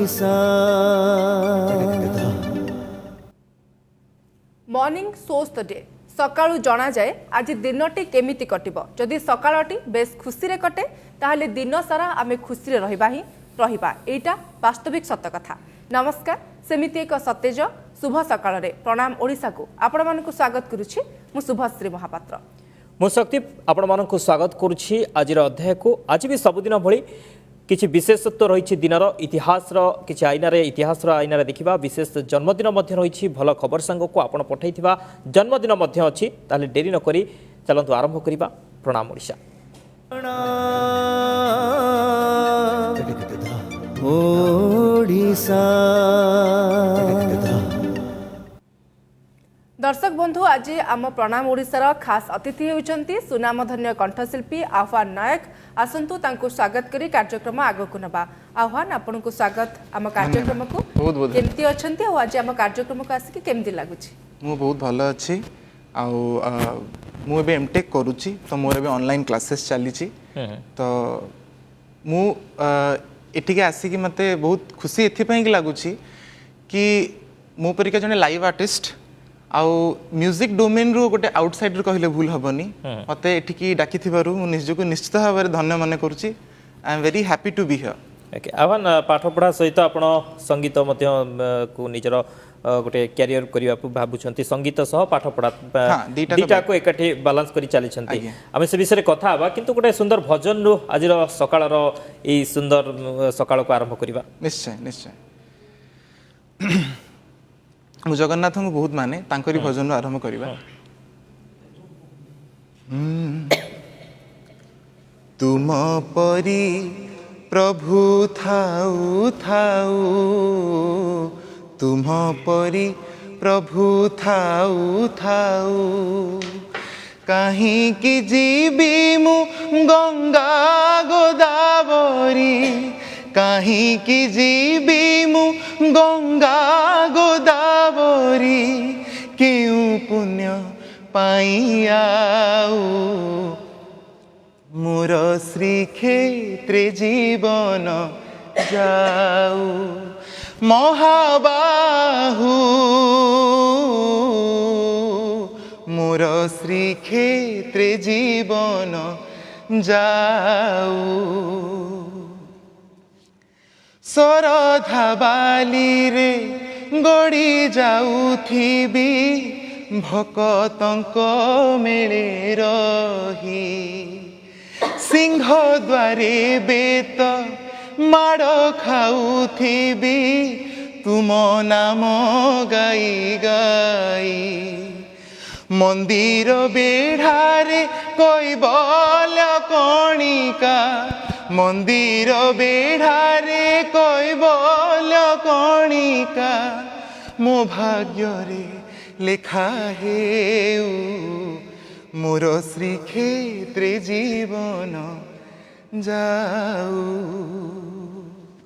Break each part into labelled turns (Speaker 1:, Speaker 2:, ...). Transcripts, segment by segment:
Speaker 1: Odisha
Speaker 2: morning shows the day सकाळू जना जाए आज दिनटी केमिति कटिबो जदि सकाळटी बेस खुशी रे कटे ताहले दिन सारा आमे खुशी रे रहिबा एटा वास्तविक सत्य कथा। नमस्कार सेमिति एक सतेज शुभ सकाळ रे प्रणाम ओडिशा को आपण मानकु स्वागत करूछि मु शुभश्री महापात्र
Speaker 3: मु शक्ति आपण मानकु स्वागत करूछि आज अध्याय को आज भी सबुदिन भली किछि विशेषत्व रही दिनर इतिहास किछि इतिहास आईनार देखा विशेष जन्मदिन रही भल खबर सांग को आपण पठाइथिबा जन्मदिन अच्छी ताले डेरी नक चलतु आरंभ करवा। प्रणाम ओडिशा
Speaker 1: ओडिशा
Speaker 2: दर्शक बंधु आज आम प्रणाम ओडिशार खास अतिथि होउचंती सुनामधन्य कंठशिल्पी आह्वान नायक आसंतु तांको स्वागत करी कार्यक्रम आगकु नबा। आह्वान आपन को स्वागत आम कार्यक्रम को केमती अछंती और आज आम कार्यक्रम को आसी केमती लागुची।
Speaker 4: मु बहुत भल अछि आ मु एबे एमटेक करूची तो मोर एबे ऑनलाइन क्लासेस चली छी तो मु एटिके आसी कि मते बहुत खुशी एथि पई कि लागुची कि मो परिका जने लाइव आर्टिस्ट आउ म्यूजिक डोमेन रो गोटे आउटसाइडर कहले भूल हबनी मते एठिकी डाकी थिबारु मु निजको निश्चित भाबरे धन्य माने करूची। I am very happy to be here.
Speaker 3: Okay आवन पाठ पढ़ा सहित आपण संगीत मध्य को निजर गोटे कैरियर करिया भाबुछंती संगीत सह पाठ पढ़ा दीटा को एकठी बैलेंस करी चली छंती आमे से विषय कथा हबा किंतु गोटे सुंदर भजन रो आजिर सकाळर ए सुंदर सकाळ को आरंभ करिवा।
Speaker 4: निश्चय निश्चय मु जगन्नाथ को बहुत माने तांकरी भजन आरंभ करवा। तुम परी प्रभु थाऊ थाऊ तुम परी प्रभु थाऊ थाऊ कहीं की जीवी मु गंगा गोदावरी कहीं की जीवी मु गंगा गोदावरी क्यों पुण्य पाइयाऊ मोर श्री क्षेत्रे जीवन जाऊ महाबाहु मोर श्री क्षेत्रे जीवन जाऊ सरधा बाली रे गड़ी जाउथिबी भकतंक मेले रही सिंह द्वारे बेत माड़ खाउथिबी तुम नाम गाई गाई मंदिर बेढ़ारे कैबल्य कणिका मंदिर बेढ़ारे कैबल्य कणिका मो भाग्य रे लेखा हेउ मोर श्री क्षेत्रे जीवन जाऊ।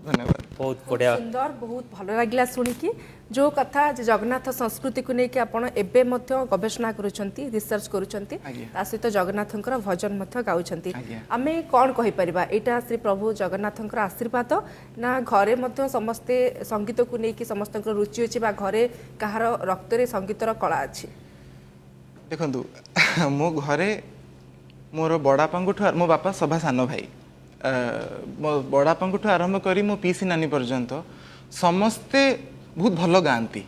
Speaker 4: धन्यवाद।
Speaker 3: बहुत बढ़िया
Speaker 2: सुंदर बहुत भल लगिला सुनिकी जो कथा जगन्नाथ संस्कृति को लेकिन आपण एबे मध्य गवेषणा करूछंती रिसर्च करूछंती ता सहित जगन्नाथंकर भजन मध्य गाउछंती आमे कोन कहि परिबा एटा श्री प्रभु जगन्नाथंकर आशीर्वाद ना घरे मध्य समस्ते संगीत को लेकिन समस्तंकर रुचि अछि बा घरे कहार रक्त रे संगीतर कला अछि।
Speaker 4: देखंतु मो घरे मोर बड़ापांगठु मो बापा सभा सान भाई मो बड़ापांगठु आरंभ करी मो पीसी नानी पर्यंत समस्ते बहुत भल गाँती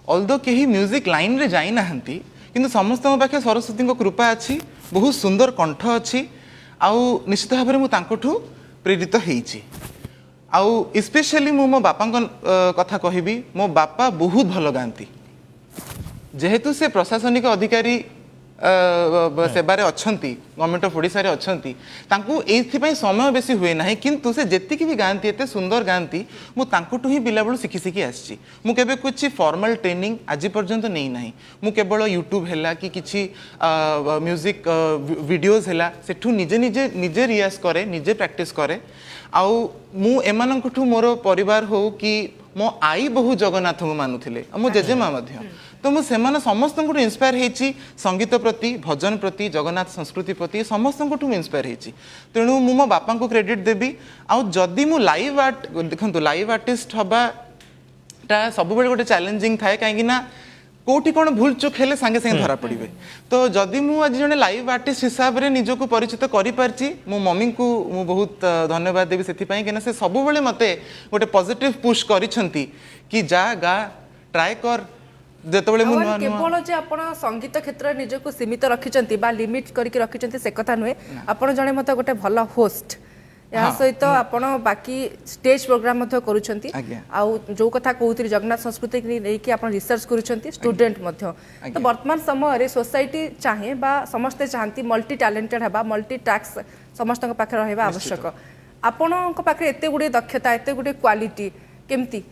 Speaker 4: अल्दो कहीं म्यूजिक लाइन रे जाई नाहंती किंतु समस्त मो पाखे सरस्वती कृपा अच्छी बहुत सुंदर कंठ अच्छी आउ निश्चित भाव में मुझे प्रेरित होईची आउ स्पेशली मो बापा कथा कहबी मो बापा बहुत भल गाँती जेहेतु से प्रशासनिक अधिकारी सेबारे अच्छंती गवर्नमेंट ऑफ ओडिशा रे अच्छंती तांकु एथि समय बेसी हुए ना किंतु से जेतिकी भी गाँती एते सुंदर गाँती मु तांकुठु ही पिला बेलू शिखी शिखी आसी मु केबे कुछ फॉर्मल ट्रेनिंग आज पर्यंत नहीं ना मु केवल यूट्यूब हैला कि किछि म्यूजिक वीडियोज हैला सेठु निजे निजे निजे रियाज करे निजे प्रैक्टिस करे आउ मु एमानंकुठु मोर परिवार हो कि मो आई बहु जगन्नाथ को मानुथिले मो जेजेमा मध्य तो मु सेमाने समस्त को इन्स्पायर हेची संगीत प्रति भजन प्रति जगन्नाथ संस्कृति प्रति समस्त को इन्स्पायर हेची तेणु मु मो बापा को क्रेडिट देबी आ जदि मु लाइव आर्ट देखंतु लाइव आर्टिस्ट हबाटा सब बेले गोटे चैलेंजिंग थाए कहीं ना कोठी कौन भूल चूक हेले सांगे सांगे धरा पड़े तो जदि मु आज जने लाइव आर्टिस्ट हिसाब रे निजको परिचित करि पारची मो मम्मी को मु बहुत धन्यवाद देबी सेति पई केना से सब बेले मते गोटे पॉजिटिव पुश करिसंती कि जा गा ट्राई कर जेतबेले मु
Speaker 2: केवल जे आपण संगीत क्षेत्र निजको सीमित रखिचंती बा लिमिट करके रखिचंती से कथा नुहे आपण जने मते गोटे भलो होस्ट या सहित आपण बाकी स्टेज प्रोग्राम मध्य करूछंती आउ जो कथा कहउतरी जगन्नाथ संस्कृति नै कि आपण रिसर्च करूछंती स्टूडेंट मध्य तो वर्तमान समय रे सोसाइटी चाहे बा समस्त चाहंती मल्टी टैलेंटेड हेबा मल्टी टास्क समस्त पाखे रहबा आवश्यक आपणक पाखे एते गुडे दक्षता एते गुडे क्वालिटी केमती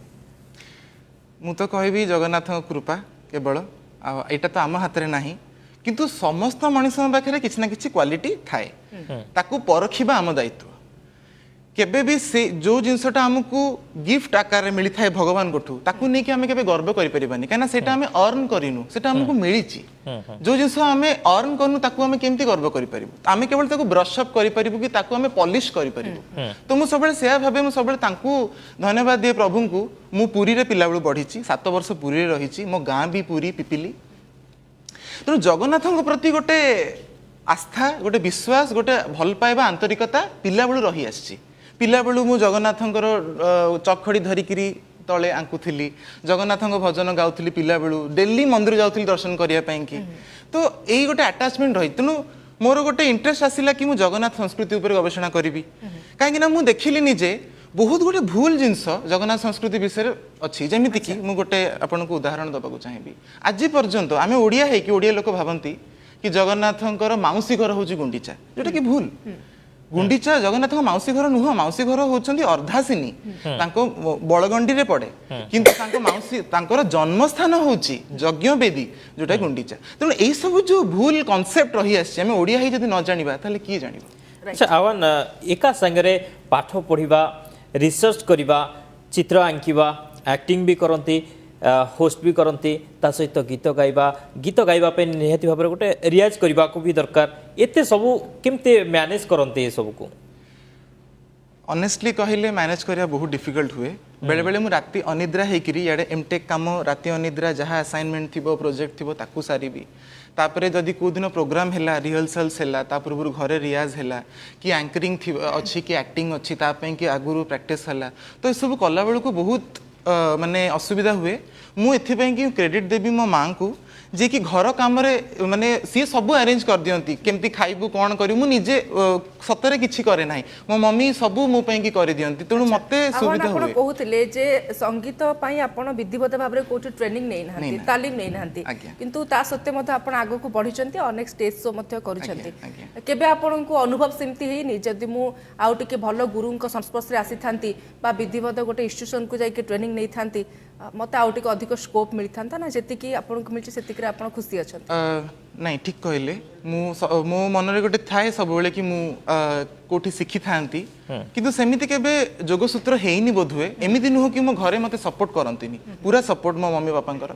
Speaker 4: मु तो कहबी जगन्नाथ कृपा केवल एटा तो आम हाथ रे नाही किंतु समस्त मनुष्य पाखे किछि ना किछि क्वालिटी थाए ताकू परखिबा आम दायित्व केबे भी से जो जिनसटा हमको गिफ्ट आकार मिली थाए भगवान कोठू ताकू नहीं कि हमें केबे गर्व करि परिबानी काना सेटा हमें अर्न करिनु सेटा हमको मिलिची जो जिनस हमें अर्न करनु ताकू हमें केमती गर्व करि परिबु हमें केवल ताकू ब्रश अप करि परिबु कि ताकू हमें पॉलिश करि परिबु तो मु सबले सेया भाबे मु सबले तांकू धन्यवाद दिए प्रभु को मु पुरी रे पिला बेलु बढ़ीची 7 वर्ष पुरी रे रहिची मो गां भी पुरी पिपिली तो जगन्नाथଙ୍କ प्रति गोटे आस्था गोटे विश्वास गोटे भल पाइबा आंतरिकता पिला बेलु रही आछि पिला बेलु मु जगन्नाथଙ୍କର चखड़ी धरिकिरी तले आंकुथिली जगन्नाथଙ୍କ भजन गाउथिली पिला बेलु डेली मंदिर जाउथिली दर्शन करिया पई कि तो एई गोटे अटैचमेंट रही तनु मोर गोटे इंटरेस्ट आसिला कि मु जगन्नाथ संस्कृति ऊपर गवेषणा करिवि काहे कि ना मु देखिली निजे बहुत गोटे भूल जिनस जगन्नाथ संस्कृति विषय अच्छी जमीती कि मु गोटे आपन को उदाहरण दबाक चाहिए आज पर्यंत आम ओडिया है कि ओडिया लोक भावती कि जगन्नाथଙ୍କର माउसी घर हूँ गुंडीचा जोटा कि भूल गुंडीचा जगन्नाथ माउसी घर नुह माउसी घर होचंदी अर्धासिनी तांको बळगंडी रे पड़े किंतु तांको माउसी तांकर जन्मस्थान होची यज्ञवेदी जोटा गुंडीचा तेणु एई सब जो भूल कांसेप्ट रही आछि हम ओडिया ही जदि न जानिबा ताले की जानिबा
Speaker 3: अच्छा आवन एका संगरे पाठ पढ़िबा रिसर्च करिबा चित्र आंकिबा एक्टिंग भी करंती होस्ट भी करती सहित गीत गाइबा पे निहाती भाव गोटे रियाज करने को भी दरकार एते सब केमते मैनेज करते सब को
Speaker 4: ऑनेस्टली कहले मैनेज करिया बहुत डिफिकल्ट हुए बेले बेले मु राति अनिद्रा हेकरी याडे एमटेक काम राति अनिद्रा जहाँ असाइनमेंट थिबो प्रोजेक्ट थिबो ताकू सारिबी तापरे जदि को दिन प्रोग्राम हैला रिहर्सल्स हैला ता पूर्व घरे रियाज हैला कि एंकरिंग थी अच्छी कि एक्टिंग अच्छी ता पई कि आगुरु प्रैक्टिस हैला तो ये सब कला बेलू को बहुत माने असुविधा हुए मु एथिपई कि क्रेडिट देबी मो मां को जे कि घर काम रे माने सी सब अरेंज कर दियंती केमती खाइबु कोन करी मु निजे सतरे किछि करे नाही मो मम्मी सब मु पई कि कर दियंती तणु मते सुविधा हुए
Speaker 2: आपण कहउतले जे संगीत पई आपण विधिवत भाबरे कोठी ट्रेनिंग नै नाहंती तालीम नै नाहंती किंतु ता सत्य मते आपण आगो को बढ़िचंती अनेक स्टेज शो मते करूचंती केबे आपण को अनुभव सिमती हेनी जदि मु आउ टिके भलो गुरुन को संस्पर्श रे आसी थांती बा विधिवत गोटे इंस्टीट्यूशन को जाई के ट्रेनिंग नै थांती मत आउ टिके अधिक स्कोप मिलि थांता ना जेति कि आपण को मिलची सेति कि आपण खुशी अछन
Speaker 4: नहीं ठीक कहले मो मन रे गोटे थाए सब बेले कि मु कोठी सिखी थांती किंतु सेमिति केबे जोगसूत्र हेइनी बोधुए एमिति नुह कि मो घरे मते सपोर्ट करंतिनी पूरा सपोर्ट मो मम्मी पापांकर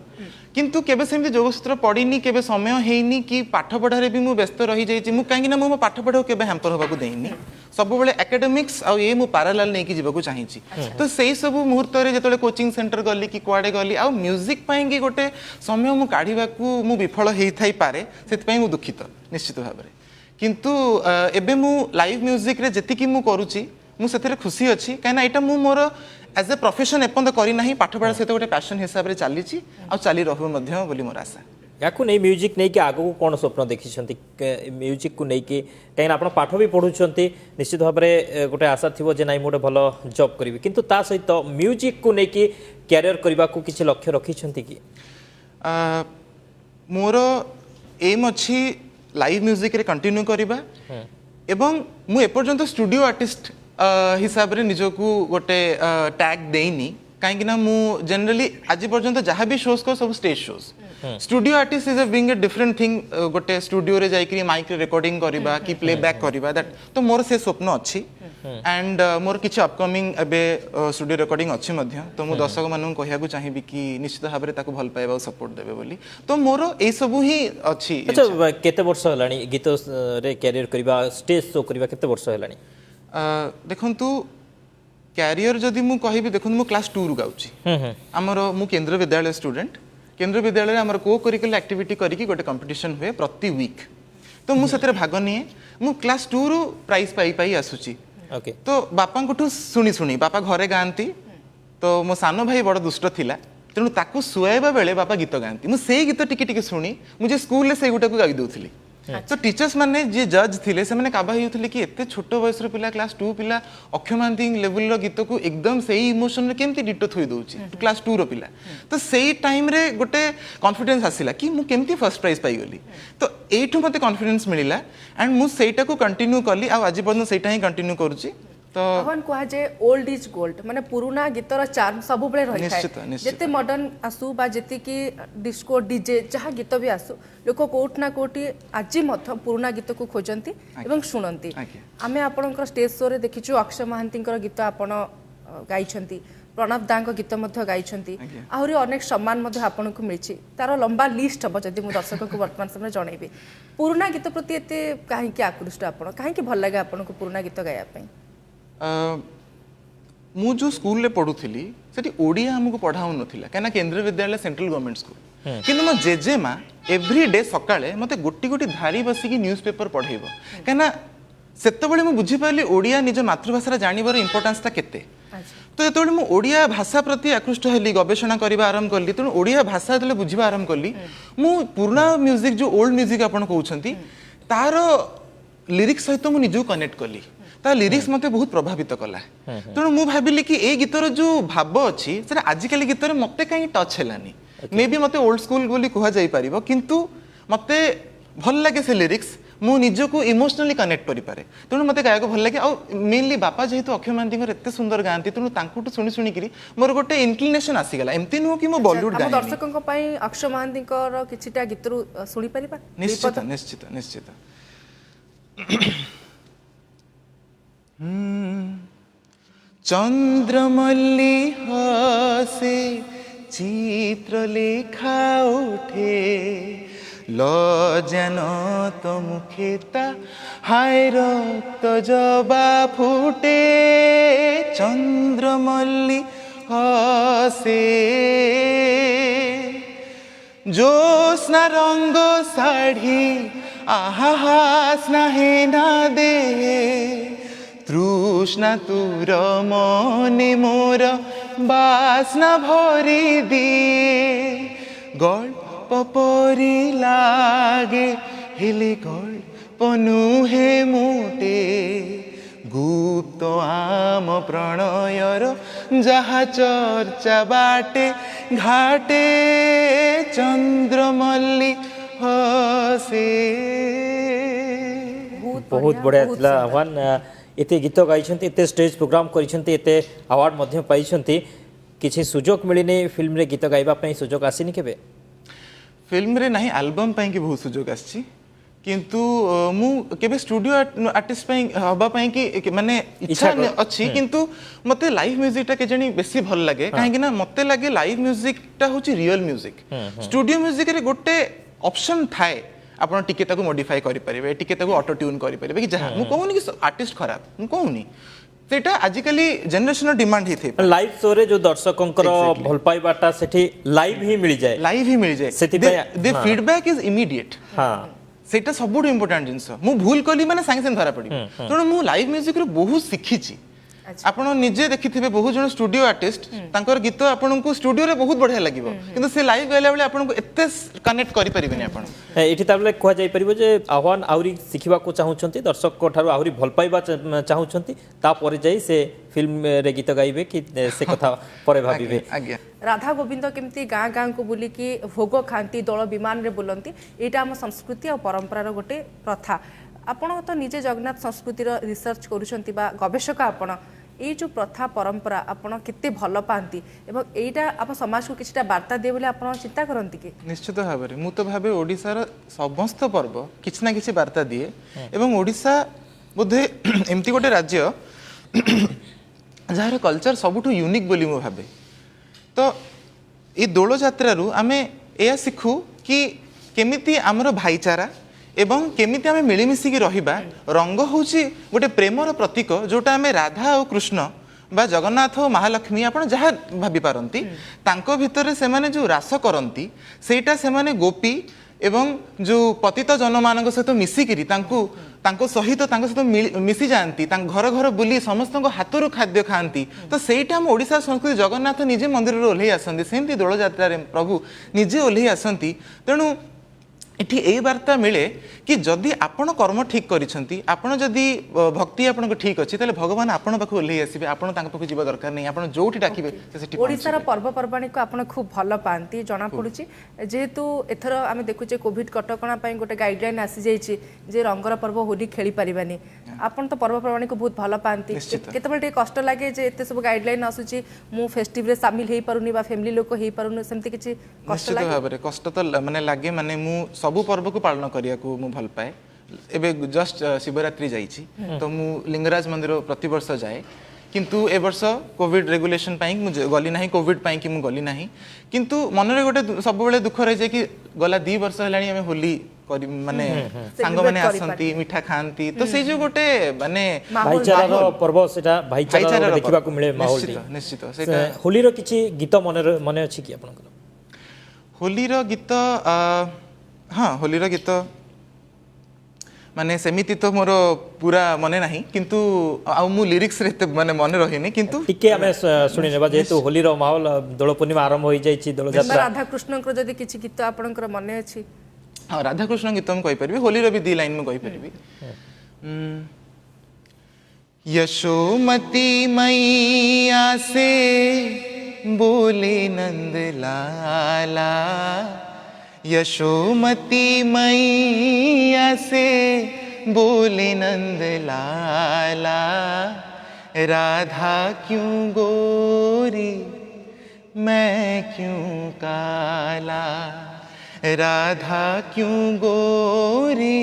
Speaker 4: किंतु केबे सेमिति जोगसूत्र पड़ीनी केबे समय हेइनी कि पाठ पढ़ा रे भी मु व्यस्त रही जाईची मु कांगिना मो पाठ पढ़ा केबे हैम्पर होबा को देइनी सब बेले एकेडमिक्स आ ए मु पैरेलल नै कि जीवा को चाहिची तो सेही सब मुहूर्त रे जेतले कोचिंग सेंटर गली कि कुआडे गली आ म्यूजिक पई कि गोटे समय मु काढीबा को मु विफल हेई थाई पारे सेति पई मु दुखित निश्चित भाव में किंतु एबे मु लाइव म्यूजिक रे जेति कि मु करूची मु सेथरे खुशी अछि काना एटा मु मोर एज ए प्रोफेशन एपंद करी नाही पाठ पढ़ा सहित गोटे पैशन हिसाब रे चालीची आ चाली रहबो मध्य बोली मोर आशा
Speaker 3: याकू नहीं म्यूजिक नहीं कि आगो कौन स्वप्न देखी म्यूजिक को नहीं कि कहीं आप पाठ भी पढ़ुंट निश्चित भाव में गोटे आशा थी जे नाई गोटे भल जॉब करी किंतु ता सहित म्यूजिक को नहीं कि कैरियर करने को किसी लक्ष्य रखी कि
Speaker 4: मोर एम अच्छी लाइव म्यूजिक रे कंटिन्यू करबा एवं मु एपर्यंत स्टूडियो आर्टिस्ट हिसाब रे निजको गोटे टैग देइनी कहीं ना मु जनरली आज पर्यंत जहाँ भी शोज को सब stage shows studio artist is being a different thing गोटे स्टूडियो रे जाइकरी माइक रे रिकॉर्डिंग करबा कि प्लेबैक करबा दैट तो मोर से स्वप्न अच्छी एंड मोर किछि अपकमिंग एबे स्टूडियो रिकॉर्डिंग अछि मध्य तो मु दर्शक मानन कहिया को चाहिबी कि निश्चित भाव रे ताको भल पाइबा सपोर्ट देबे बोली तो मोर ए सब ही अछि।
Speaker 3: अच्छा केते वर्ष हलानी गीत रे कैरियर करबा स्टेज शो करबा केते वर्ष हलानी?
Speaker 4: देखंतु कैरियर जदि मु कहिबी देखंतु मु क्लास 2 रु गाउची हमर मु केंद्र विद्यालय स्टूडेंट केंद्र विद्यालय हमर को करिकुलर एक्टिविटी करिकि गोटे कंपटीशन हुए प्रति वीक तो मु सेतरे भाग निए मु क्लास 2 रु प्राइज पाई पाई आसुची।
Speaker 3: ओके
Speaker 4: तो बापा को शुणी शुणी बापा घरे गाँती तो मो सान भाई बड़ दुष्ट थिला तेणु ताकू शुआइबा बेले बापा गीत गाँती मुझे गीत टिके टिके शुणी मुझे स्कूल से गोटा को गाई दूसरी तो टीचर्स माने जे जज थिले से माने काबा होउथिले कि एते छोट बयस रो पिला क्लास 2 पिला अक्षय महांती लेवल रो गीत को एकदम सही इमोशन रे केमती डिटो थोई दोउची क्लास 2 रो पिला तो सेही टाइम रे गोटे कॉन्फिडेंस आसिला कि मु केमती फर्स्ट प्राइज पाई गली तो एठु मते कॉन्फिडेंस मिलिला एंड मु सेटा को कंटिन्यू करली आ आज पर्यंत सेटा ही कंटिन्यू करूची। तो
Speaker 2: भगवान कहा जे ओल्ड इज गोल्ड माने पुराना गीतर चार्म सब बेले रही
Speaker 4: निश्चित,
Speaker 2: है
Speaker 4: निश्चित।
Speaker 2: जते मॉडर्न आसु बा जति की डिस्को डीजे जहाँ गीत भी आसु लोक कोट ना कोटी आज मध्य पुराना गीत को खोजंती एवं शुणंती।
Speaker 4: आज्ञा।
Speaker 2: आमे आपनकर स्टेज शो रे देखिछु अक्षय महांतीकर गीत आपण गाइछंती प्रणव दांग गीत मध्य गाइछंती आहुरी अनेक सम्मान मध्य आपन को मिलछि तार लंबा लिस्ट हबो जदि मु दर्शक को वर्तमान समय जणैबी पुराना गीत प्रति एते काहे कि आकृष्ट आपण काहे कि भल लागे आपन को पुराना गीत गाया पई?
Speaker 4: मु जो स्कूल रे पढुथिली सेठी ओडिया हमको पढाउ नथिला काना केंद्र विद्यालय सेंट्रल गवर्नमेंट स्कूल किंतु मो जेजेमा एवरी डे सकाळे मते गोटी गोटी धारी बसी की न्यूज़ पेपर पढेइबो काना सेतबेले मु बुझी पाइली ओडिया निज मातृभाषा रे जानिबर इंपोर्टेंस ता केते तो जेतबेले मु ओडिया भाषा प्रति आकृष्ट हेली गवेषणा करबा आरंभ करली तेणु ओडिया भाषा जेतबेले बुझिबा आरंभ करली मु पुराना म्यूजिक जो ओल्ड म्यूजिक आपण कहउछंती तार लिरिक्स सहित मु निजु कनेक्ट करली ता लिरिक्स मते बहुत प्रभावित कला तेणु मु भाबिली कि ए गीतर जो भाव अछि सेटा आजिकल गीतर मते काई टच हेलानी मे बी मते ओल्ड स्कूल बोली कहा जाई परिबो किंतु मते भल लागे से लिरिक्स मु निजको इमोशनली कनेक्ट करि पारे तेणु मते गायक भल लागे आ मेनली बापा जेहेतु अक्षय महांती एते सुंदर गांती तेणु तांकुटू सुनी सुनी करी मोर गोटे इंक्लिनेशन आसी गला एमती नो कि मो बॉलीवुड गाय
Speaker 2: दर्शकों पई अक्षय महांतीकर किछिटा गीतरु सुनी परिबा?
Speaker 4: निश्चित निश्चित निश्चित। चंद्रमल्ली हसे चित्र लेखा उठे लजान तो मुखेता हाय रक्त जबा फुटे चंद्रमल्ली हसे जोस्ना रंग साड़ी आहा हासना है ना दे तृष्णा तुर मने मोर बासना भरी दिए गल्प परी लागे हेले गल्प नुहे मोटे गुप्त आम प्रणयर जहा चर्चा बाटे घाटे चंद्रमल्ली हसे।
Speaker 3: बहुत बढ़िया थिला आह्वान एते गीत गाइछन्ती एते स्टेज प्रोग्राम करिछन्ती एते अवार्ड मध्य पाइछन्ती किछि सुजोग मिलिने फिल्म रे गीत गाइबा पई सुजोग आसीनी केबे?
Speaker 4: फिल्म रे नाही एल्बम पई कि बहुत सुजोग आछि किंतु मु केबे स्टूडियो आर्टिस्ट पई हबा पई कि माने इच्छा अछि किंतु मते लाइव म्यूजिक टा के जणी बेसी भल लागे काहे कि ना मते लागे लाइव म्यूजिक टा होची रियल म्यूजिक स्टूडियो म्यूजिक रे गोटे ऑप्शन थाए आपण टिके ताको मॉडिफाई करि परिबे टिके ताको ऑटो ट्यून करि परिबे कि जहां मु कहूनी कि आर्टिस्ट खराब मु कहूनी सेटा आजिकली जनरेशन डिमांड ही थे
Speaker 3: लाइव शो रे जो दर्शकंकर भल पाइबाटा सेठी लाइव ही मिल जाए सेठी
Speaker 4: दे फीडबैक इज इमीडिएट
Speaker 3: हां
Speaker 4: सेटा सबुठ इंपोर्टेंट जिंस मु भूल कली माने संगे संगे धरा पड़ी तेणु मु लाइव म्यूजिक रे बहुत शिखिची आपण निजे देखिथिबे बहुत जण स्टूडियो आर्टिस्ट तांकर गीत आपण को स्टूडियो रे बहुत बढ़िया लागिवो किंतु से लाइव गाइला बेले आपण को एते कनेक्ट करि परिबेनी आपण
Speaker 3: एठी ताबले कोहा जाई परिबो जे आह्वान आउरी सिखिबा को चाहुचंती दर्शक को थारु आउरी भल पाइबा चाहुचंती ता परे जाई से फिल्म रे गीत गाइबे कि से कथा परे भाबिबे।
Speaker 4: आज्ञा
Speaker 2: राधा गोविंद केमती गाँ गाँ को बुली कि भोग खाती दल विमान रे बुलंती एटा हम संस्कृति और परंपरार गोटे प्रथा आपण तो निजे जगन्नाथ संस्कृतिर रिसर्च करूछंती बा गवेषक आपण ये जो प्रथा परंपरा आपण केते भल पाती एवं एटा आप समाज को किछटा वार्ता दे बोले आपण चिंता करंती कि?
Speaker 4: निश्चित भाव में मु तो भाबे ओडिसार समस्त पर्व किछ ना किछ वार्ता दिए एवं ओडिसा बोधे एमती गोटे राज्य जार कल्चर सबुठू यूनिक बोली मु भाबे तो ये दोल जात्रु आम यह शिखु कि केमिति आमर भाईचारा एवं केमिति आम मिलमिशिकी रहिबा रंग होची गोटे प्रेमर प्रतीक जोटा आम राधा और कृष्ण बा जगन्नाथ और महालक्ष्मी आप जहाँ भाभी पारती तांको भितर से माने जो रास करती सेटा से माने गोपी एवं जो पतित जन मान सहित मिसिकी सहित सहित मिसी जाती घर घर बुली समस्त हाथरू खाद्य खाती तो सहीटा आम ओडिशा संस्कृति जगन्नाथ निजे मंदिर ओह्लई आसती सेमती दोल जात्रा प्रभु निजे ओह्लई आसती तेणु इठी यही वार्ता मिले कि जदि आपण कर्म ठीक करिसेंती आपण जदि भक्ति आपण ठीक अछि तले भगवान आपण पाखु ओल्हे आसीबे आपण तांक पाखु जीवा दरकार नहीं आपण जोठी डाकिबे सेठी
Speaker 2: ओडिसा पर्व पर्वाणी को आपण खूब भल पाती जना पड़ुची जेहेतु एथर आम देखुचे कोविड कटकणा गोटे गाइडलाइन आसी जाइए जे रंगर पर्व होली खेली पारिबानी आपण तो पर्व पर्वाणी को बहुत भल पाती केतबेले कष्ट लागे जे एते सब गाइडलाइन आसुची मु फेस्टिवल रे शामिल हेई पारुनी बा फैमिली लोक हेई पारुनी सेमती किछि कष्ट लागे
Speaker 4: भाबरे कष्ट तो माने लागे माने मु सबु पर्व को पालन करिया को मु भल पाए एबे जस्ट शिवरात्रि जाइछि तो मु लिंगराज मंदिर प्रति वर्ष जाए किंतु ए वर्ष कोविड रेगुलेशन पाई मु गली नाही कोविड पाई कि मु गली नाही किंतु मन रे गोटे सब बेले दुख रह जाय कि गला 2 वर्ष हेलानी हमें होली माने सांग माने आसंती मिठा खांती तो से जो गोटे माने
Speaker 3: भाईचारा पर्व सेटा भाईचारा देखिबा को मिले माहौल
Speaker 4: निश्चित सेटा
Speaker 3: होली रो किछि गीत मने अछि कि आपनकर
Speaker 4: होली रो गीत हाँ होली रो गीत माने सेमिति तो मोर पूरा मने नाही किंतु आ मु लिरिक्स रे माने मने रहिनी किंतु
Speaker 3: टिके हमें सुनि नेबा जेतु होली रो माहौल दोल पूर्णिमा आरंभ होई जाय छि दोल जात्रा
Speaker 2: राधा कृष्ण को जदी किछि गीत आपनकर मने अछि
Speaker 4: हाँ राधा कृष्ण गीत हम कहि परबी होली रो भी 2 लाइन में कहि परबी यशोमती मैया से बोले नंद लाला यशोमती मैया से बोले नंद लाला राधा क्यों गोरी मैं क्यों काला राधा क्यों गोरी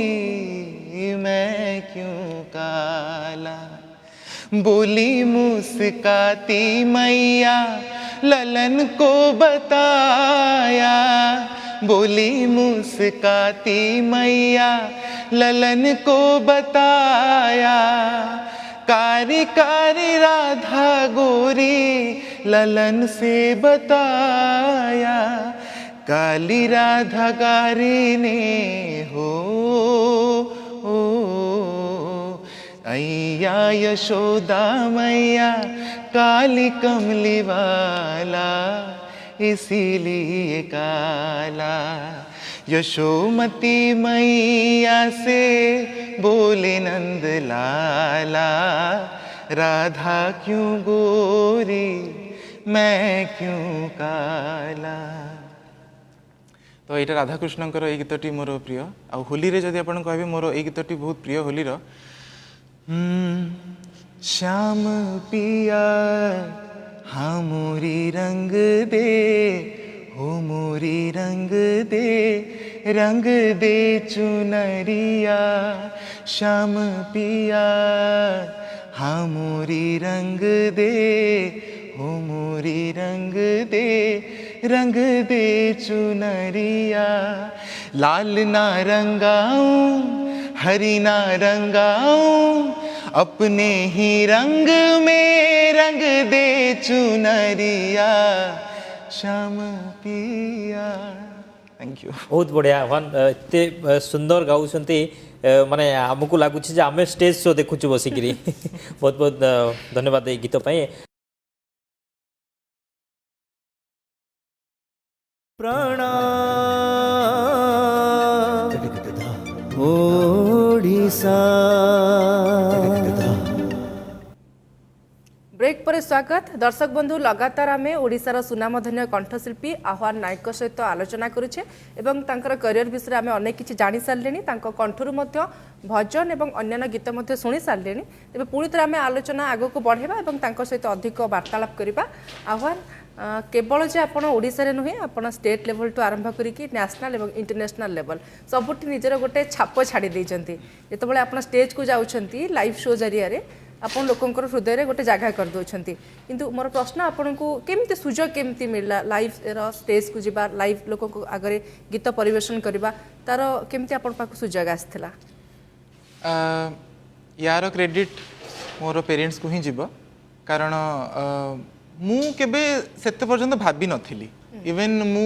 Speaker 4: मैं क्यों काला बोली मुस्काती मैया ललन को बताया बोली मुस्काती मैया ललन को बताया कारी कारी राधा गोरी ललन से बताया काली राधा कारी ने हो अय्या यशोदा मैया काली कमली वाला इसीलिए काला यशोमती मैया से बोले नंद लाला राधा क्यों गोरी मैं क्यों काला तो यहाँ राधाकृष्ण ये गीतटी मोर प्रिय आ होली रे जदि आपन कहबे मोर ये गीतटी बहुत प्रिय होली रो श्याम पिया हाँ मोरी रंग दे हो मोरी रंग दे चुनरिया श्याम पिया हाँ मोरी रंग दे हो मोरी रंग दे चुनरिया लाल ना रंगाऊं हरी ना रंगाऊं अपने ही रंग में रंग दे चुनरिया श्याम पिया थैंक यू
Speaker 3: बहुत बढ़िया वन एते सुंदर गाउछंती माने हमकु लागुछि जे आमे स्टेज शो देखुछु बसिकरी बहुत बहुत धन्यवाद ए गीत पई
Speaker 1: प्राणा ओडिशा
Speaker 2: ब्रेक पर स्वागत दर्शक बंधु लगातार आम ओडिशार सुनामधन्य कंठशिल्पी आह्वान नायक सहित आलोचना करुचे एवं तांकर करियर विषय आम अनेक किछि जानि सारलेनी तांको कंठरू मध्य भजन एवं अन्य गीत मध्य शुणी सारलेनी तेबे पुणी थे आम आलोचना आगक बढ़ेबा एवं तांको सहित अधिक वार्तालाप करबा आह्वान केवल जे आपण ओडिसा नुहे आपण स्टेट लेवल टू आरंभ करिकी नेशनल एवं इंटरनेशनल लेवल सबुठी निजर गोटे छाप छाड़ी देइचंती जेतेबेले आपण स्टेज को जाउछंती लाइव शो जरिया रे आपण लोकंकर हृदय रे गोटे जगह कर दउछंती किंतु मोर प्रश्न आपनको केमती सुजोग केमती मिलला लाइव रो स्टेज को जिबा लाइव लोक को आगरे गीत परिवेशन करबा तार केमती आपण पाक सुजोग आस्थला
Speaker 4: यार क्रेडिट मोर पेरेंट्स को ही जीव कारण मु केबे सेते पर्यंत भाबी नथिली इवन मु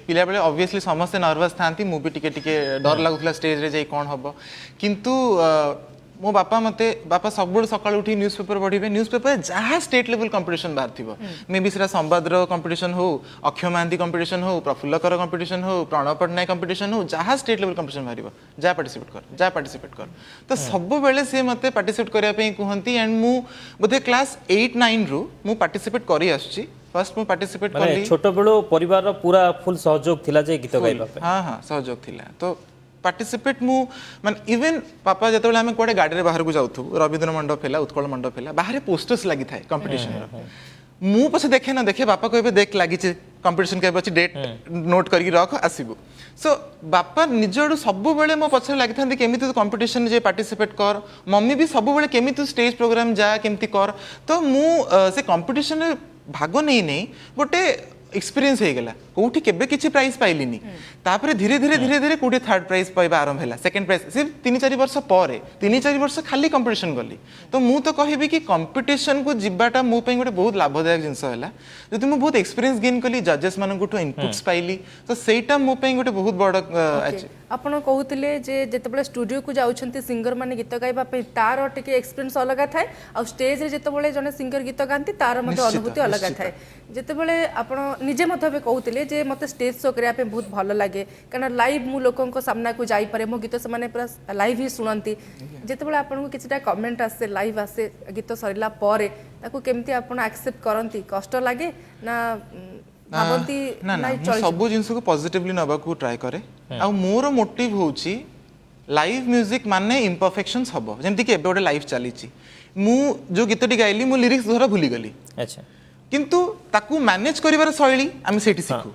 Speaker 4: पिला बेले ऑब्वियसली समस्त नर्वस थांती मु भी टिके टिके डर लागुला स्टेज रे जाई कोन हबो किंतु मो बापा सब सकाल उठी न्यूज पेपर पढ़े न्यूज पेपर जहाँ स्टेट लेवल कंपटीशन बाहर थी मे बी से संवाद कंपटीशन हो अक्षय महांती कंपटीशन हो प्रफुल्लकर कंपटीशन हो प्रणव पट्टनायक कंपटीशन हो जहाँ स्टेट लेवल कंपटीशन बाहर जा पार्टिसिपेट कर तो सब बेले सी मत पार्टिसिपेट करने कहती एंड मु बोधे क्लास 8-9 रु मु पार्टिसिपेट करी आछी फर्स्ट मु पार्टिसिपेट
Speaker 3: माने छोट बेलो परिवार रो पूरा फुल सहयोग थिला जे गीत गाइबा पे
Speaker 4: हां सहयोग थिला तो पार्टिसिपेट मु माने इवन पापा जते बेले हम कोडे गाड़ी रे बाहर को जाउथु रविंद्र मंडप हेला उत्कल मंडप हेला बाहर पोस्टर्स लागि थाए कंपटीशन रो मु पछे देखे ना देखे बापा कहबे देख लागि छे कंपटीशन के बची डेट नोट करके रख आसीबो सो बापा निजडू सब बेले मो पछे लागि थांती केमिति कंपटीशन जे पार्टिसिपेट कर मम्मी भी सब बेले केमिति स्टेज प्रोग्राम जा केमिति कर तो मु से कंपटीशन रे भाग नहीं गोटे एक्सपीरियंस हो गला कोठी केबे किछि प्राइज पाइलिनी तापरे धीरे धीरे धीरे धीरे कोठी थर्ड प्राइज पाइबा आरंभ हैला सेकंड प्राइज सिर्फ 3-4 वर्ष परे 3-4 वर्ष खाली कंपटीशन गली तो मु तो कहबी कि कंपटीशन को जिबाटा मु पई गोटे बहुत लाभदायक जिंस हैला जति मु बहुत एक्सपीरियंस गेन कली जजेस माननकुठो इनपुट्स पाइली तो सेटा मु पई गोटे बहुत बड़
Speaker 2: आपण कहूतिले जे जेतेबेले स्टूडियो को जाउछंती सिंगर माने गीत गाइबा पे तार टिके एक्सपीरियंस अलग थाए आ स्टेज रे जेतेबेले जने सिंगर गीत गांती तार मते अनुभूति अलग थाए जेतेबेले आपण निजे मते बे कहूतिले जे मते स्टेज शो करिया पे बहुत भलो लागे कारण लाइव मु लोकन को सामना को जाई पारे मो गीत से माने पूरा लाइव ही सुनंती जेतेबेले आपण को किछटा कमेंट आसे लाइव आसे गीत सरिला परे ताको केमती आपण एक्सेप्ट करंती कष्ट लागे ना भाबंती
Speaker 4: ना ना सब जिंस को पॉजिटिवली नबा को ट्राई करे आ मोर मोटिव होची लाइव म्यूजिक माने इम्परफेक्शंस हबो जेमति कि एबे ओडे लाइव चली छि मु जो गीतटी गाइली मु लिरिक्स धरा भूली गली
Speaker 3: अच्छा
Speaker 4: किंतु ताकू मैनेज करिवार शैली आम सेठी सिखु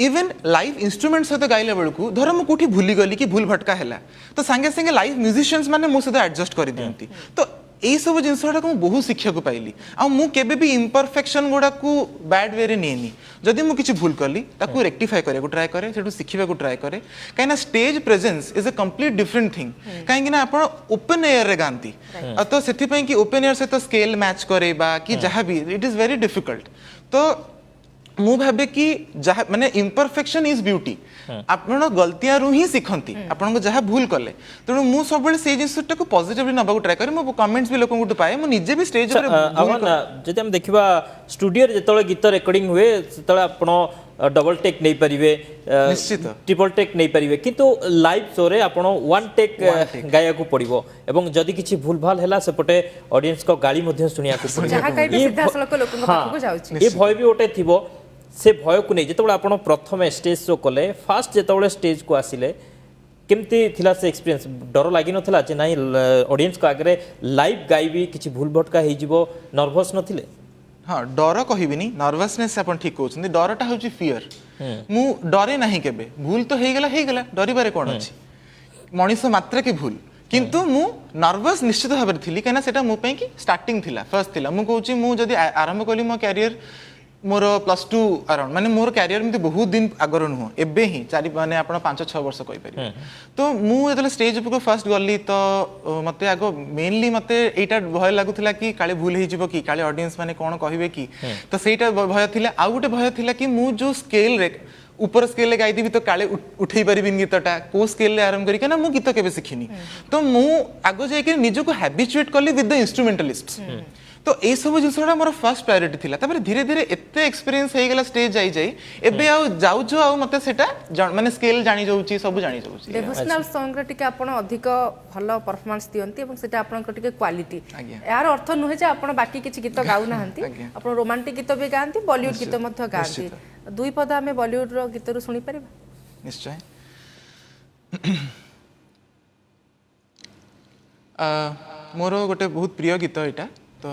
Speaker 4: इवन लाइव इंस्ट्रूमेंट सहित गाइला बेलू धर मु कोठी भूली गली कि भूल भटका हैला तो संगे संगे लाइव म्यूजिशियंस माने मो सहित एडजस्ट कर दियंती तो एई सब जिनसटा को बहुत शिक्षा को पाइली आ मु केबे भी इम्परफेक्शन गुडा को बैड वे रे नेनी जदि मु किछि भूल करली ताकू रेक्टिफाई करे को ट्राई करे सेटू सिखिबा को ट्राई करे काइना stage presence is a complete different thing काहेकि ना आपण ओपन एयर रे गांती तो सेथि पई कि ओपन एयर से तो स्केल मैच करे बा कि जहां भी इट इज वेरी डिफिकल्ट तो मु भाबे कि जहा माने इम्परफेक्शन इज ब्यूटी आपण गलतियां रु ही सिखंती आपण को जहा भूल करले तेणु मु सब बेले से जिंसटा को पॉजिटिवली नबा को ट्राई करे मु कमेंट्स भी लोकन को पाए मु निजे भी स्टेज रे
Speaker 3: जति हम देखिबा स्टूडियो रे जतले गीत रेकॉर्डिंग हुए ततले आपण डबल टेक नहीं परिवे
Speaker 4: निश्चित
Speaker 3: ट्रिपल टेक नहीं परिवे किंतु लाइव शो रे आपण वन टेक गाया को पड़िबो एवं जदि किछि भूल भाल हैला सेपटे ऑडियंस को गाली मध्ये सुनिया को पड़िबो
Speaker 2: जहा काई सीधा सलक लोकन पाखु को जाउछि
Speaker 3: ये भय भी ओटे थिबो से भय को नहीं जेतबे आपण प्रथम स्टेज शो कले फास्ट जेतबे स्टेज को आसिले केमती थिला से एक्सपीरियंस डर लागि नथिला जे नाही ऑडियंस को आगरे लाइव गाइबी किछि भूल भटका हे जिवो नर्वस नथिले
Speaker 4: हाँ डर कहबिनी नर्वसनेस अपन ठीक कहउछन डरटा होची फियर मु डरे नाही केबे भूल तो हे गेला डरिबारे कोन अछि मनीष मात्र के भूल किंतु मु नर्वस निश्चित भाबे थिली केना सेटा मु पई कि स्टार्टिंग थिला फर्स्ट थिला मु कहउची मु जदी आरंभ कली मो कैरियर मोर +2 अराउंड माने मोर कैरियर में बहुत दिन आगर नुह एबे ही चारि माने आपण 5-6 वर्ष कहि पारि तो मु जतले स्टेज ऊपर फर्स्ट गली तो मते आगो मेनली मते एटा भय लागुथिला कि काले भूल हे जिवो कि काले ऑडियंस माने कोन कहिबे कि तो सेटा भय थिला आ गुटे भय थिला कि मु जो स्केल रे ऊपर स्केल ले गाई दिबी तो काले उठै परिबि गीतटा को स्केल ले आरंभ करी ना मु गीत केबे सिखिनी तो मु आगो जाय के निजो को हैबिचुएट करली विद द इंस्ट्रूमेंटलिस्ट्स तो ए सब जिनसटा मोर फर्स्ट प्रायोरिटी थिला तापर धीरे धीरे एते एक्सपीरियंस हे गेला स्टेज जाई जाई एबे आ जाउ जो आ मते सेटा माने स्केल जानि जाउची सब जानि जाउची
Speaker 2: डिवोशनल सॉन्ग रे टिके आपण अधिक भलो परफॉर्मेंस दियंती एवं सेटा आपण को टिके क्वालिटी यार अर्थ नुहे जे आपण बाकी किछि गीत गाउ नाहंती आपण रोमांटिक गीत भी गांती बॉलीवुड गीत मध्य गांती दुई पद हमें बॉलीवुड रो गीत रो सुनी परिबा
Speaker 4: निश्चय मोर गोटे बहुत प्रिय गीत एटा तो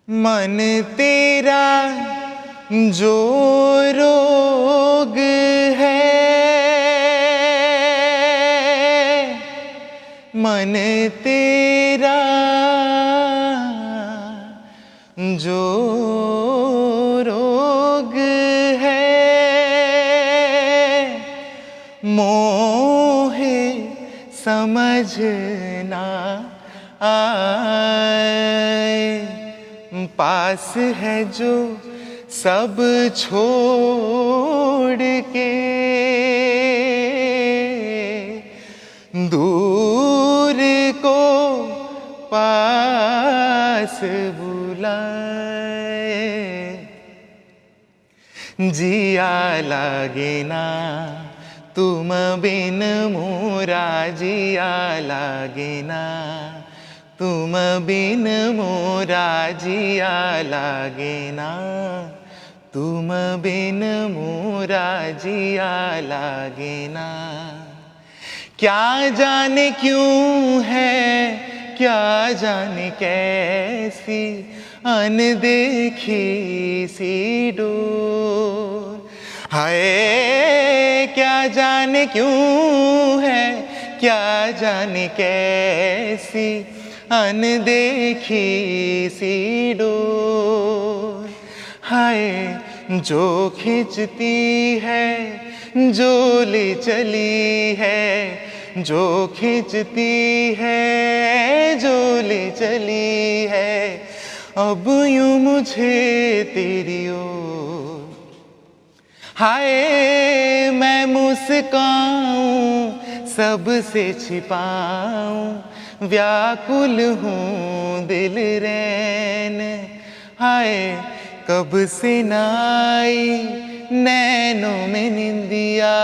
Speaker 4: मन तेरा जो रोग है मन तेरा जो रोग है मोहे समझना आए, पास है जो सब छोड़ के दूर को पास बुलाए, जिया लागे ना तुम बिन मोरा, जिया लागे ना तुम बिन मोरा, जिया लागे ना तुम बिन मोरा, जिया लागे ना। क्या जाने क्यों है, क्या जाने कैसी अनदेखी सी डोर, हाय क्या जाने क्यों है, क्या जाने कैसी अनदेखी सी डोर, हाय जो खींचती है जो ले चली है, जो खींचती है जो ले चली है, अब यूं मुझे तेरी ओर, हाय मैं मुस्काऊं सबसे छिपाऊं, व्याकुल हूँ दिल रैन, हाय कब से नाई नैनों में निंदिया,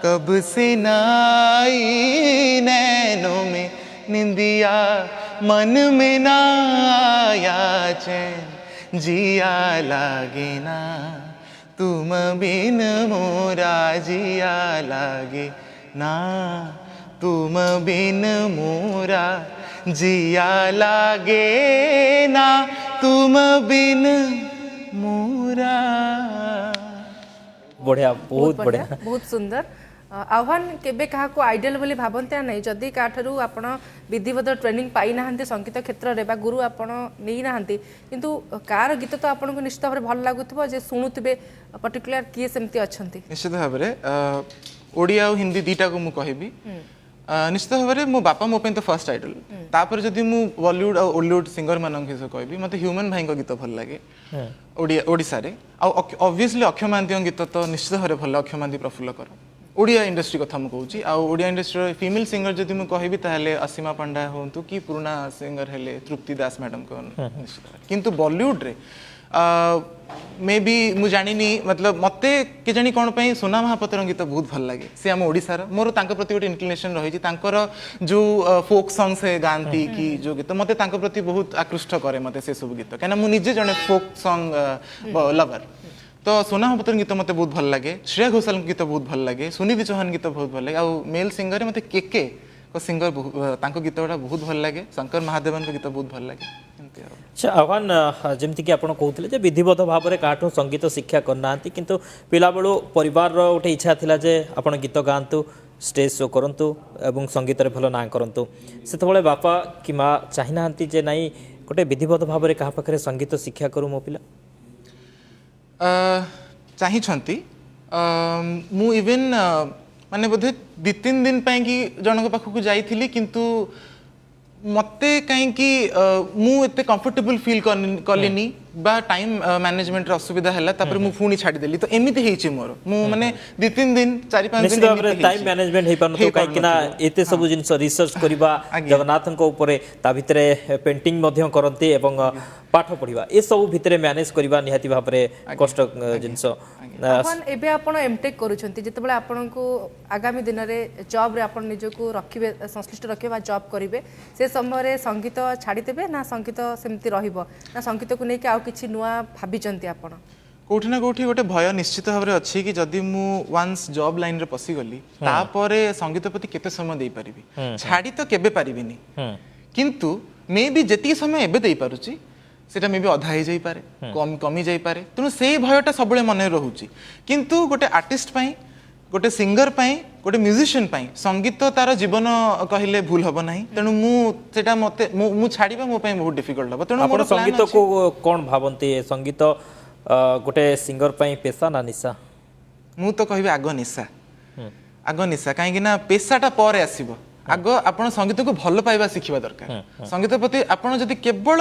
Speaker 4: कब से नाई नैनों में निंदिया, मन में ना आया चैन, जिया लागे ना तुम बिन मोरा, जिया लागे ना तुम बिन मोरा, जिया लागे ना तुम बिन मोरा।
Speaker 3: बढ़िया, बहुत बढ़िया।
Speaker 2: बहुत सुंदर। आह्वान केबे क्या आइडियल बोली भावते ना जदि क्या आपण विधिवत ट्रेनिंग पाई ना संगीत क्षेत्र में गुरु आपण नहीं ना किंतु कार गीत तो आपको निश्चित भाव भल लगुव जे शुणुवे पर्टिकुलर किए सेमती अच्छा
Speaker 4: निश्चित भाव में ओडिया और हिंदी दीटा को मुझे कहबी निश्चित भाव में मो बापा मो तो फर्स्ट आइडल तापर जदि मु बॉलीवुड और ओलीवुड सिंगर मान कहबी मत ह्यूमन भाई गीत भल लगे ओडिशा रे ऑब्वियसली अक्षय महांती गीत तो निश्चित भाव भल अक्षय महांती प्रफुल्ल कर ओडिया इंडस्ट्री कथा मुझे ओडिया इंडस्ट्री फीमेल सिंगर जदि मुझे कहबी ताहले असीमा पंडा हूँ कि पुराना सिंगर हेले तृप्ति दास मैडम को निश्चित किंतु बॉलीवुड रे मे बी मु जानी मतलब मत के जानी कौन पे सोना महापात्र गीत बहुत भल लगे सी आम ओडिशार मोर तांको प्रति गोटे इनक्लिनेशन रही जो फोक सॉन्ग से गाती कि जो गीत मत प्रति बहुत आकृष्ट करे मत से सब गीत कहीं मुझे निजे जड़े फोक सॉन्ग लवर तो सोना महापात्र गीत मत बहुत भल लगे श्रेया घोषाल गीत बहुत भल लगे सुनिधि चौहान गीत बहुत भल लगे आउ मेल सिंगर मत के सिंगर गीत गुड़ा बहुत भल लगे शंकर महादेवन गीत बहुत भल लगे।
Speaker 3: अच्छा आह्वान जमीक आप कहते विधिवत भाव में क्या संगीत शिक्षा करना किंतु पिला बेलू परिवार गोटे इच्छा थिला जे आपण गीत गातु स्टेज शो करंतु एवं संगीत भल ना करंतु से बापा कि माँ चाहिना जे नाई गोटे विधिवत भाव में क्या पाखे संगीत शिक्षा करू मो पिला
Speaker 4: चाहिए मु इवेन माने बोधे 2-3 दिन कि जनक पाखक जाइली किंतु मते कहीं मुझे कंफर्टेबल फील कलिनी बा टाइम मैनेजमेंट असुविधा है तापर मु पुणी छाड़देली तो एमती होइछि मोर मु माने 2-3 दिन 4-5 दिन
Speaker 3: टाइम मैनेजमेंट हे पारन तो कहीं ना एते सब जिंस रिसर्च करबा जगन्नाथ को ऊपर ता भितरे पेंटिंग मध्य करंती एवं पाठ पढ़िबा ए सब भितरे मैनेज करबा निहाती भाव रे कष्ट जिंस
Speaker 2: अपन एबे आपण एमटेक करूछंती जेतेबेले आपण को आगामी दिन रे जॉब रे आपण निज को रखिबे संश्लिष्ट रखिबा जॉब करिवे से समय रे संगीत छाड़ी देबे ना संगीत सेमती रहिबो ना संगीत को नै कि आ किछि नुवा भाबिचंती आपण
Speaker 4: कोठी ना कोठी गोटे भय निश्चित भाव में अच्छी कि जदि मु वंस जॉब लाइन रे पसिगली तापर संगीत प्रति केते समय देई परिबी छाड़ी तो केबे परिबिनी किंतु मे बी जेती समय एबे देई पारुची सेटा मे बी अधा हो जाई पारे कमी जाई पारे तेणु से भयटा सब मन रोचे किंतु गोटे आर्टिस्ट पाई गोटे सिंगर पाई गोटे म्यूजिशियन पाई संगीत तार जीवन कहले भूल हम ना तेणु मुझे मु छाड़ा मो बहुत डिफिकल्ट हम तेणु
Speaker 3: आपण संगीत को कौन भावती संगीत गोटे सिंगर पाई पेशा ना निशा
Speaker 4: मु तो कहबी आग निशा कहीं पेशाटा पर आसब आग आप संगीत को भल पाइबा शिखा दरकार संगीत प्रति आपड़ जदि केवल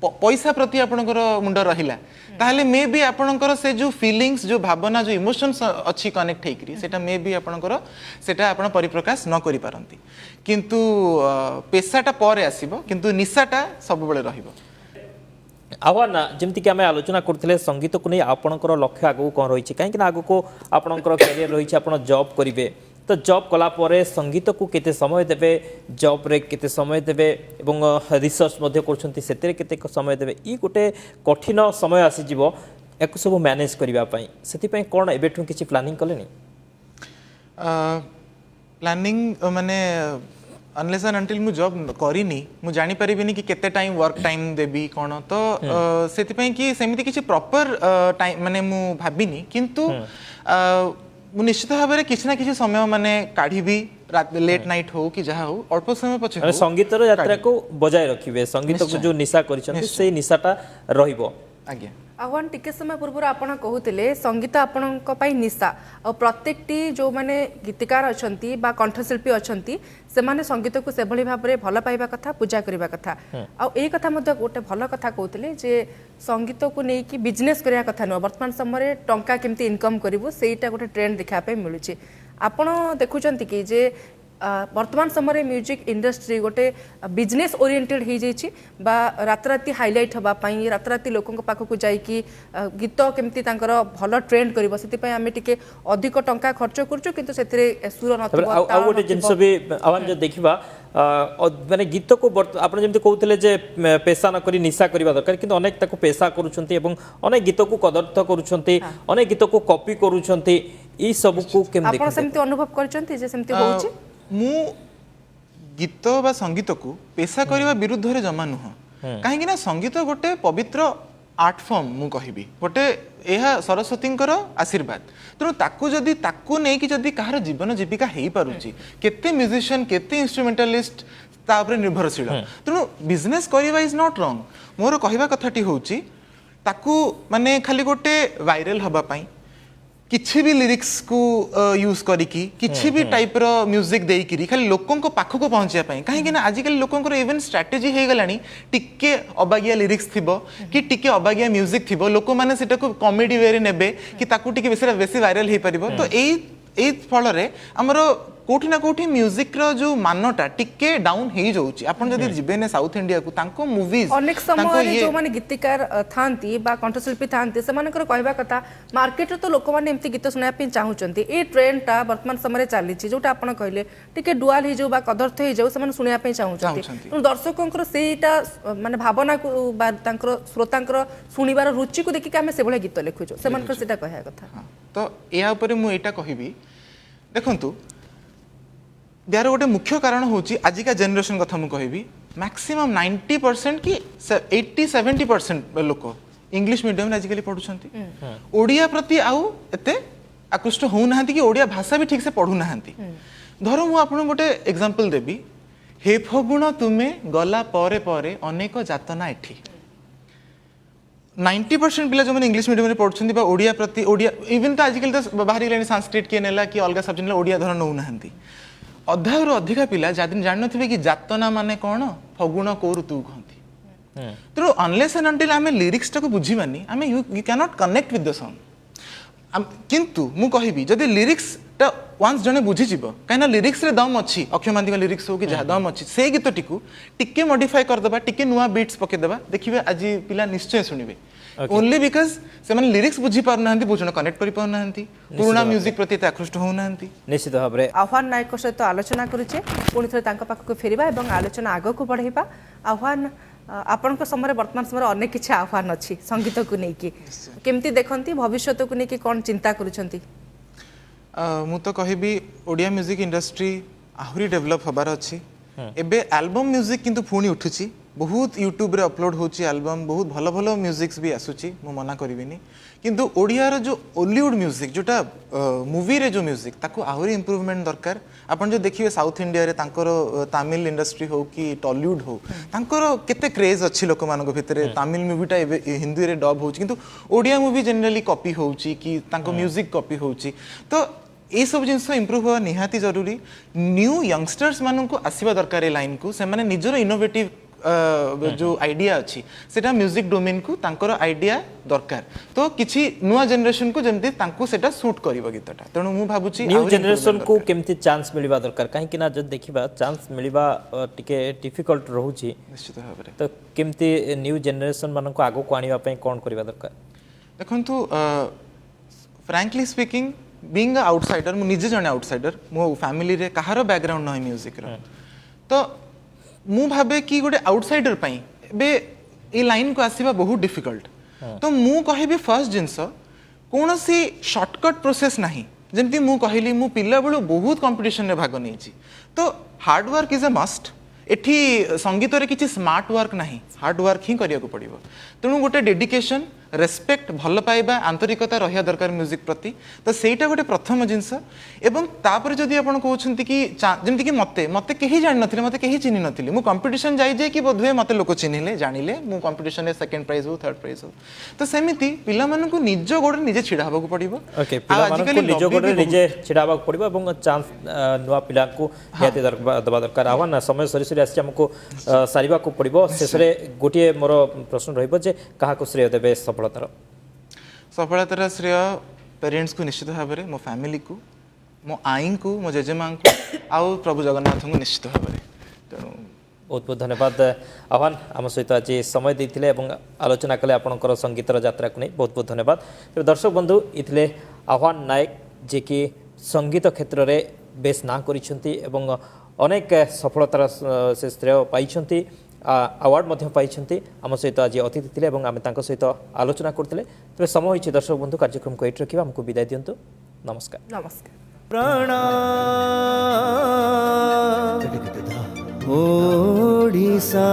Speaker 4: पैसा प्रति आपणकर मुंड रहा ताहले मे भी आपणकर से जो फीलिंग्स जो भावना जो इमोशंस अच्छी कनेक्ट होकरी सेटा मे भी आपणकर सेटा आपण परिप्रकाश न करि पारंती किंतु पेशाटा पर आसीबो किंतु निशाटा सब बेले रहिबो
Speaker 3: आह्वान जमती कि आम आलोचना करते संगीत को नहीं आपणकर लक्ष्य आगू कौन रही कहीं आग को आपणकर कैरियर रही आप जॉब करेंगे तो जॉब कलापर संगीत को केते समय देवे जॉब रे केते समय देवे एवं रिसर्च करते समय देवे ई गोटे कठिन समय आसीज एक सब मैनेज करने से कौन एबेठू किसी प्लानिंग कले
Speaker 4: प्लानिंग माने अनलेस एंड अंटिल मु जॉब करिनी मु जानि परिबिनी कि केते टाइम वर्क टाइम देबी कोन तो सेति पई कि सेमिति किछि प्रॉपर टाइम माने मु भाबिनी किंतु मु निश्चित भाव में किसी ना किसी समय माने काढ़ी लेट नाइट हो कि जहाँ हो अल्प समय पछे
Speaker 3: संगीत यात्रा को बजाय रखिए संगीत को जो निशा कर निशाटा रहिबो
Speaker 4: आज्ञा
Speaker 2: आह्वान टिके समय पूर्व आपण कहते संगीत आपण निशा और प्रत्येकटी जो माने गीतिकार अच्छी बा कंठशिल्पी अच्छी से माने संगीत को से भाव में भल पाइबा कथा पूजा करने कथा कथा गोटे भल कथा कहते जे संगीत को लेकिन बिजनेस करने कथा नुह वर्तमान समय टंका केमती इनकम करूँ सेटा गोटे ट्रेंड देखापी मिलूँ आपण देखुं कि जे वर्तमान समय म्यूजिक इंडस्ट्री गोटे बिजनेस ओरिएंटेड हो जाइए बा राति हाइलाइट हाँपाई राति लोकों पाखक जाइकी गीत केमती भल ट्रेंड कर आम टे अधिक टंका खर्च करूँ किंतु से सुर
Speaker 3: गोटे जिनस भी आह्वान जो देखा माने गीत को आपने जमी कहते पेशा नक निशा करने दरकार किंतु अनेक ताको पेशा करुँच अनेक गीत को कदर्थ करुँच अनेक गीत को कॉपी करुँच ई सब को
Speaker 2: केमती अनुभव कर
Speaker 4: मु गीत बा संगीत को पेशा करने विरुद्ध रे जमा नुह कहीं संगीत गोटे पवित्र आर्ट फॉर्म मु कहबी गोटे यह सरस्वती आशीर्वाद तेणु ताकू जदि ताकू नहीं कि जदि कहार जीवन जीविका हो पारुची केते म्यूजिशियन केते इंस्ट्रूमेंटालिस्ट तापर निर्भरशील तेणु बिजनेस करवा इज नॉट रॉन्ग मोर कहवा कथाटी होची ताकू माने खाली गोटे वायरल हबा पाई किछि भी लिरिक्स को यूज करिकी किछि भी टाइप रो म्यूजिक देइकिरी खाली लोकों को पाखक पहुंचिया पाई कहीं ना आजिकल लोकों को इवन स्ट्रेटेजी हो गलानी टिके अबागिया लिरिक्स थिबो कि टिके अबागिया म्यूजिक थिबो लोक माने सेटा को कॉमेडी वे रे नेबे कि ताकू टिके बेसी वायरल हो पारिबो तो एई फल रे हमरो कोठी ना कोठी म्यूजिक रो जो मानटा टिके डाउन हे जाउची आपण जदी जिबे ने साउथ इंडिया को तांको मूवीज
Speaker 2: अनेक समय जो माने गीतिकार थांती बा कंठशिल्पी थांती से मानकर कहबा कथा मार्केट रे तो लोक माने एम्ति गीत सुनाय पे चाहउचंती ए ट्रेंड टा वर्तमान समय रे चाली छि जोटा आपण कहले टिके डुअल हे जो बा कदर्थ हे जो से माने सुनाय पे चाहउचंती तो दर्शकंकर सेटा माने भावना को बा तांकर श्रोतांकर सुनिबार रुचि को देखि के हमें से भले गीत लिखुचो से मानकर सेटा कहया कथा
Speaker 4: तो या ऊपर मु एटा कहिबी देखंतु यार गोटे मुख्य कारण हूँ आजिका जेनेरेशन कथा मुझे कहबी मैक्सिमम 90% कि 80-70% लोक इंग्लिश मीडियम आजिकल पढ़ुंट ओडिया प्रति आउ एते आकृष्ट होना कि ओडिया भाषा भी ठीक से पढ़ुना धर मु आपन गोटे एग्जांपल देबी हे फगुण तुमे गला परे परे अनेक जातना एठी 90% पिला जो मैंने इंग्लिश मीडियम में पढ़ुंट ओडिया प्रति ओडिया इवन तो आजिकल तो बाहर गलानी संस्कृत किए नेला कि अलग सब्जेक्ट ओडिया धर नौना अधारू अधिका पिला जान थे कि जातना माने कौन फगुण को ऋतु कहती तेणु अनलेस एंड अंटिल आम लिरिक्स टाक बुझीबानी आम you can not connect with the song किंतु मु कहबी जदि लिरिक्स टा वंस जने बुझीजिव कहीं लिरिक्स रे दम अच्छी अक्षय महांती लिरिक्स हो कि जहाँ दम अच्छी से गीत टिके मॉडिफाई करदेबा टिके नुआ बीट्स पकेदेबा देखिए आज पिला निश्चय शुणिबे ओनली बिकज से माने लिरिक्स बुझी पार नाहंती बुझन कनेक्ट करि पार नाहंती पुराना म्यूजिक प्रति आकृष्ट हो नाहंती
Speaker 3: निश्चित भाव में
Speaker 2: आह्वान नायक सहित आलोचना करुचे पुणी थे तांका पाखक फेरिबा एवं आलोचना आगो को बढ़ाइबा आह्वान आपण समय वर्तमान समय अनेक किछि आह्वान अछि संगीत को लेकिन केमती देखंती भविष्य को लेकिन कौन चिंता करूछंती
Speaker 4: मु तो कहबी ओडिया म्यूजिक इंडस्ट्री आहुरी डेवलप हबार अछि एबे एल्बम म्यूजिक किंतु पुणी उठुची बहुत यूट्यूब रे अपलोड होची एल्बम बहुत भल भल म्यूजिक्स भी आसुची मु मना करिविनी किंतु ओडिया रो जो हॉलीवुड म्यूजिक जोटा मूवी रे जो म्यूजिक ताको आहुरी इंप्रूवमेंट दरकार आपण जो देखिए साउथ इंडिया रे तांकर तमिल इंडस्ट्री हो कि टॉलीवुड हो तांकर केते क्रेज अछि लोक मानको भितरे तमिल मूवीटा हिंदी रे डब होची किंतु ओडिया मूवी जनरली कॉपी होची कि तांको म्यूजिक कॉपी होची तो ये सब जिनस इंप्रूव हुआ निहाती जरूरी न्यू यंगस्टर्स मानक आसवा दरकार ए लाइन को से माने निजर इनोवेटिव जो आइडिया अच्छी सेटा म्यूजिक डोमेन को तांकर आइडिया दरकार तो किछि नुआ जनरेशन को जेमति तांको सेटा सूट करिवो गीतटा तेणु मु भाबुची
Speaker 3: न्यू जनरेशन को केमती चांस मिलवा दरकार काहे कि ना जब देखिबा चांस मिलवा टिके डिफिकल्ट रहउची
Speaker 4: निश्चित भाबरे
Speaker 3: तो केमती न्यू जनरेशन मानन को आगो को आनिवा पई कोन करिवा दरकार
Speaker 4: देखंतु frankly speaking being a outsider मु निजे जने आउटसाइडर मो फैमिली रे कहारो बैकग्राउंड नै म्यूजिक रो तो मु भाबे कि गोटे आउटसाइडर पई बे ए लाइन को आसीबा बहुत डिफिकल्ट तो मु कहबी फर्स्ट जिंस कोनोसी शॉर्टकट प्रोसेस नाही जेमती मु कहली मु पिल्ला बेलू बहुत कंपटीशन रे भाग नेछि तो hard work is a must एठी संगीत रे किछि स्मार्ट वर्क नाही हार्ड वर्क ही करिया को पड़िबो तेणु गोटे डेडिकेशन रेस्पेक्ट भल पाइबा आंतरिकता रहिया दरकार म्यूजिक प्रति तो सेटा गोटे प्रथम जिंस एवं तापर जदि आपण कहउछंती कि जेमति कि मते केही जानि नथिले मते केही चिन्हि नथिले मु कंपटीशन जाई जे कि बोधवे मते लोक चिन्हिले जानिले मु कंपटीशन रे सेकंड प्राइज हो थर्ड प्राइज हो तो सेमिति पिला मानन को निज गोडे निजे छिडा हबा को पड़िबो
Speaker 3: ओके पिला मानन को निज गोडे निजे छिडा हबा को पड़िबो एवं चांस नुवा पिला को याते दबा दरकार आवन समय सरी आसी हमको सारिबा को पड़िबो शेषरे गोटिए मोर प्रश्न रहइबो जे काहा को श्रेय देबे
Speaker 4: सफलतार श्रेय पेरेंट्स को निश्चित भाव में मो फैमिली को मो आई को मो जेजेमा को आउ प्रभु जगन्नाथ को निश्चित भाव में तेणु
Speaker 3: बहुत बहुत धन्यवाद आह्वान आम सहित आज समय देते आलोचना कले आपंकर संगीतर यात्रा को नहीं बहुत बहुत धन्यवाद तो दर्शक बंधु इथिले आह्वान नायक जे कि संगीत क्षेत्र में बेस ना करिसेंती एवं अनेक सफलतार से श्रेय पाइछंती अवार्ड मध्य पाइछंती आम सहित आज अतिथि थिले एवं आमे तांको सहित आलोचना करथिले तबे समय होइछि दर्शक बंधु कार्यक्रम को एट रखिबा हमको विदाय दियंतु नमस्कार
Speaker 2: नमस्कार
Speaker 1: प्राणा ओडिसा